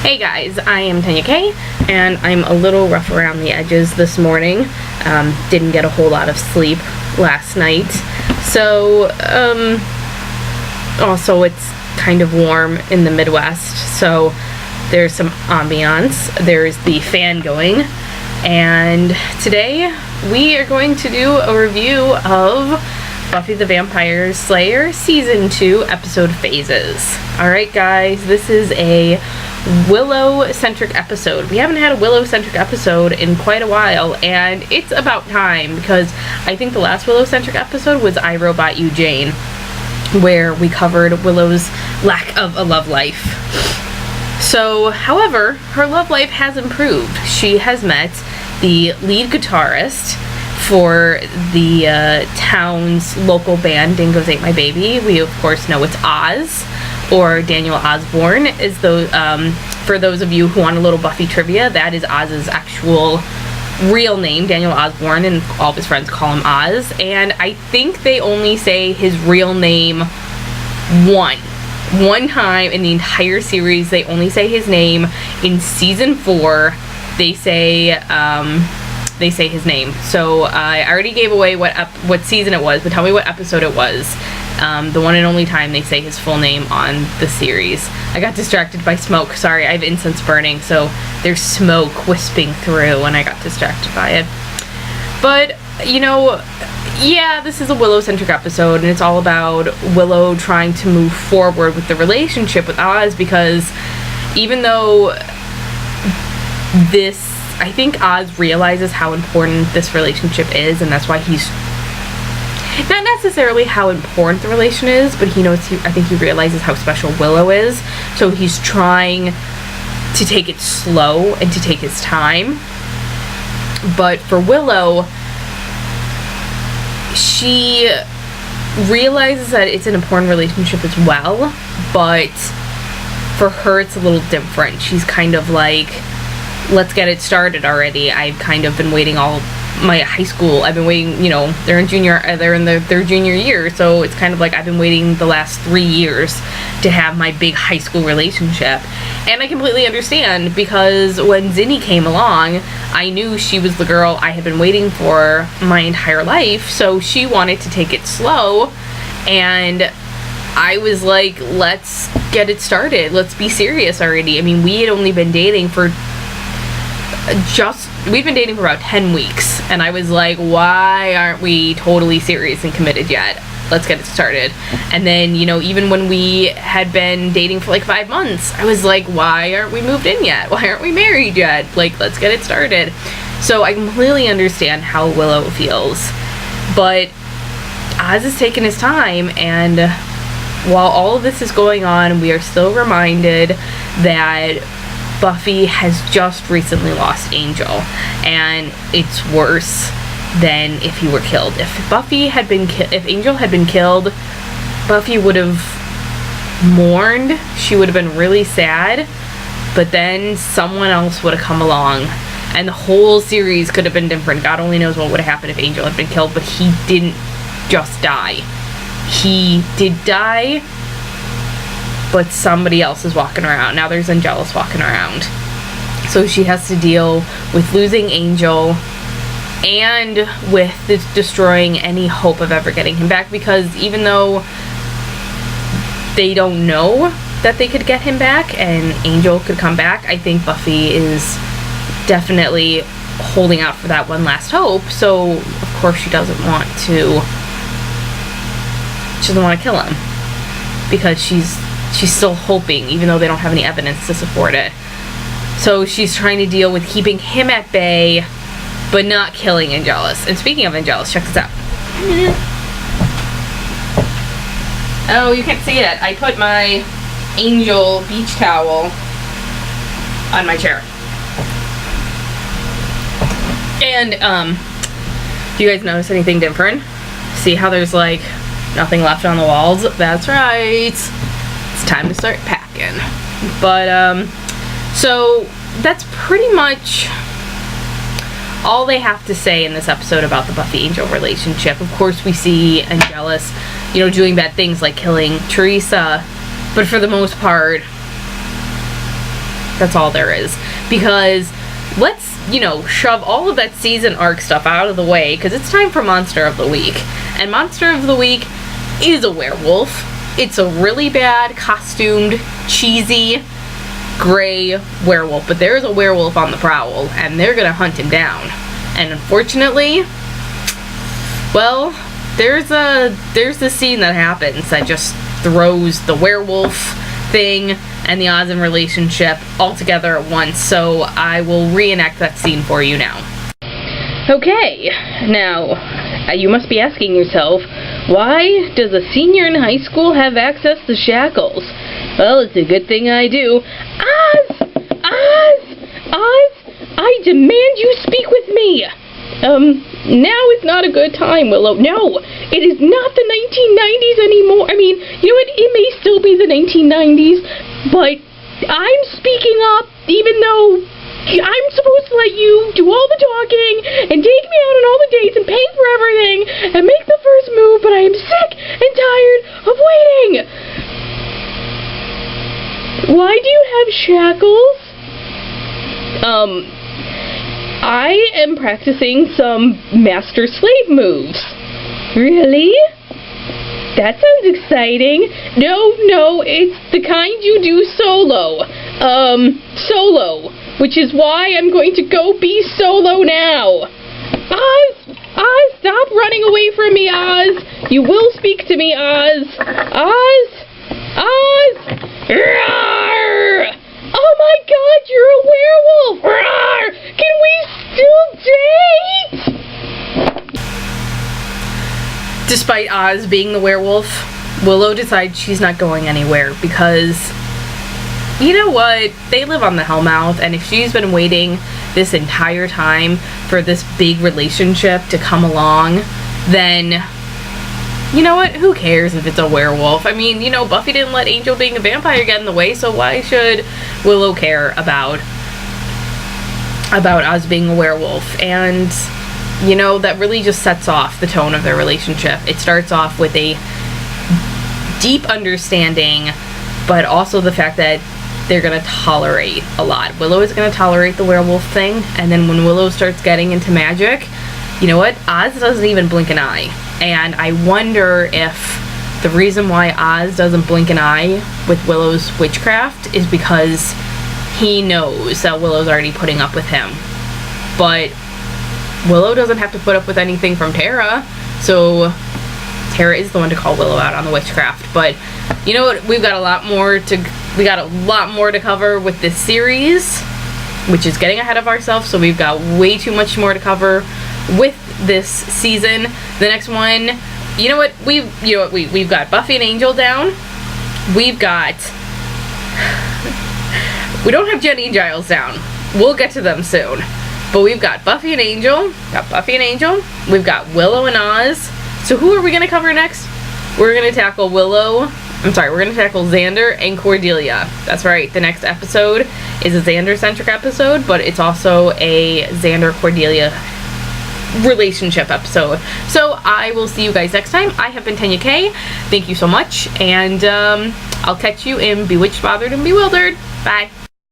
Hey guys, I am Tennyak, and I'm a little rough around the edges this morning. Didn't get a whole lot of sleep last night. So, also it's kind of warm in the Midwest, so there's some ambiance. There's the fan going, and today we are going to do a review of Buffy the Vampire Slayer Season 2 episode phases. Alright guys, this is a Willow-centric episode. We haven't had a Willow-centric episode in quite a while, and it's about time, because I think the last Willow-centric episode was I Robot You Jane, where we covered Willow's lack of a love life. So, however, her love life has improved. She has met the lead guitarist for the town's local band, Dingoes Ate My Baby. We of course know it's Oz, or Daniel Osborne. Is those for those of you who want a little Buffy trivia, that is Oz's actual real name, Daniel Osborne, and all of his friends call him Oz. And I think they only say his real name one time in the entire series. They only say his name in season 4. They say his name. So I already gave away what season it was, but tell me what episode it was. The one and only time they say his full name on the series. I got distracted by smoke. Sorry, I have incense burning, so there's smoke wisping through, and I got distracted by it. But, you know, yeah, this is a Willow-centric episode, and it's all about Willow trying to move forward with the relationship with Oz, because even though I think Oz realizes how important this relationship is, and that's why he's not necessarily how important the relation is, but I think he realizes how special Willow is, so he's trying to take it slow and to take his time. But for Willow, she realizes that it's an important relationship as well, but for her it's a little different. She's kind of like, let's get it started already. I've kind of been waiting all my high school. I've been waiting, they're in their junior year, so it's kind of like I've been waiting the last 3 years to have my big high school relationship. And I completely understand, because when Zinni came along, I knew she was the girl I had been waiting for my entire life, so she wanted to take it slow, and I was like, let's get it started. Let's be serious already. I mean, we had only been dating for we'd been dating for about 10 weeks, and I was like, why aren't we totally serious and committed yet? Let's get it started. And then, even when we had been dating for like 5 months, I was like, why aren't we moved in yet? Why aren't we married yet? Like, let's get it started. So I completely understand how Willow feels, but Oz is taking his time, and while all of this is going on, we are still reminded that Buffy has just recently lost Angel, and it's worse than if he were killed. If Angel had been killed, Buffy would have mourned. She would have been really sad, but then someone else would have come along, and the whole series could have been different. God only knows what would have happened if Angel had been killed, but he didn't just die. He did die, but somebody else is walking around. Now there's Angelus walking around. So she has to deal with losing Angel and with destroying any hope of ever getting him back, because even though they don't know that they could get him back and Angel could come back, I think Buffy is definitely holding out for that one last hope. So of course she doesn't want to kill him, because she's still hoping, even though they don't have any evidence to support it. So she's trying to deal with keeping him at bay, but not killing Angelus. And speaking of Angelus, check this out. Oh, you can't see it. I put my Angel beach towel on my chair. And, do you guys notice anything different? See how there's, like, nothing left on the walls? That's right. It's time to start packing. But, so that's pretty much all they have to say in this episode about the Buffy-Angel relationship. Of course, we see Angelus, doing bad things like killing Teresa, but for the most part, That's all there is. Because let's, shove all of that season arc stuff out of the way, because it's time for Monster of the Week. And Monster of the Week is a werewolf. It's a really bad, costumed, cheesy, gray werewolf. But there's a werewolf on the prowl, and they're gonna hunt him down. And unfortunately, well, there's this scene that happens that just throws the werewolf thing and the Oz relationship all together at once, so I will reenact that scene for you now. Okay, now, you must be asking yourself, why does a senior in high school have access to shackles? Well, it's a good thing I do. Oz! Oz! Oz! I demand you speak with me! Now is not a good time, Willow. No, it is not the 1990s anymore. I mean, you know what? It may still be the 1990s, but I'm speaking up, even though I'm supposed to let you do all the talking and take me out on all the dates and pay for everything and make the first move, but I am sick and tired of waiting. Why do you have shackles? I am practicing some master-slave moves. Really? That sounds exciting. No, it's the kind you do solo. Solo. Which is why I'm going to go be solo now. Oz! Oz, stop running away from me, Oz! You will speak to me, Oz! Oz! Oz! Roar! Oh my god, you're a werewolf! Roar! Can we still date? Despite Oz being the werewolf, Willow decides she's not going anywhere because, you know what, they live on the Hellmouth, and if she's been waiting this entire time for this big relationship to come along, then, you know what, who cares if it's a werewolf? I mean, Buffy didn't let Angel being a vampire get in the way, so why should Willow care about Oz being a werewolf? And, that really just sets off the tone of their relationship. It starts off with a deep understanding, but also the fact that they're going to tolerate a lot. Willow is going to tolerate the werewolf thing, and then when Willow starts getting into magic, you know what? Oz doesn't even blink an eye. And I wonder if the reason why Oz doesn't blink an eye with Willow's witchcraft is because he knows that Willow's already putting up with him. But Willow doesn't have to put up with anything from Tara, so Tara is the one to call Willow out on the witchcraft. But you know what? We got a lot more to cover with this series, which is getting ahead of ourselves. So we've got way too much more to cover with this season. The next one, you know what? We've got Buffy and Angel down. We don't have Jenny and Giles down. We'll get to them soon. But we've got Buffy and Angel. We've got Willow and Oz. So who are we going to cover next? We're going to tackle Xander and Cordelia. That's right. The next episode is a Xander-centric episode, but it's also a Xander-Cordelia relationship episode. So I will see you guys next time. I have been Tennyak. Thank you so much, and I'll catch you in Bewitched, Bothered, and Bewildered. Bye.